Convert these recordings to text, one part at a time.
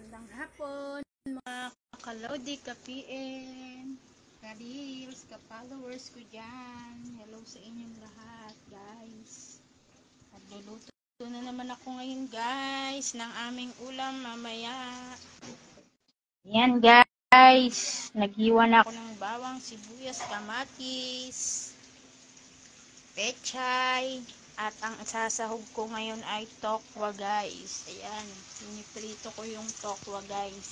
Magandang hapon mga kalodi, ka-PM, ka-reels, ka-followers ko dyan. Hello sa inyong lahat guys. Nagluluto na naman ako ngayon guys ng aming ulam mamaya. Yan guys, naghiwa na ako ng bawang, sibuyas, kamatis, pechay, at ang sasahog ko ngayon ay tokwa guys. Ayan, piniprito ko yung tokwa guys.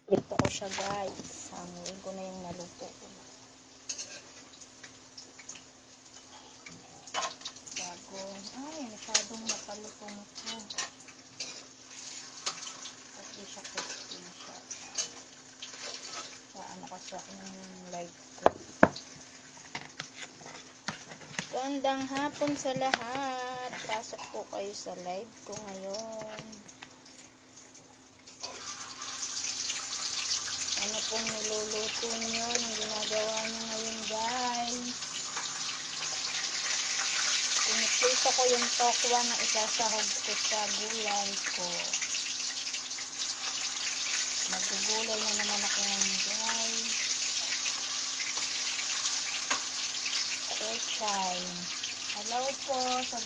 Prito ko siya guys. Hanguin ko na yung naluto ko. Bago, ay masyadong mapalutong ito. At di siya crispy siya. Saan kasi ako ng live ko. Gandang hapon sa lahat. Pasok po kayo sa live ko ngayon. Ano pong niluluto niyo? Anong ginagawa niyo ngayon guys? Piniprito ko yung tokwa na isasahog ko sa gulay ko. Magugulay na naman ako ngayon guys. Pechay. Hello po sa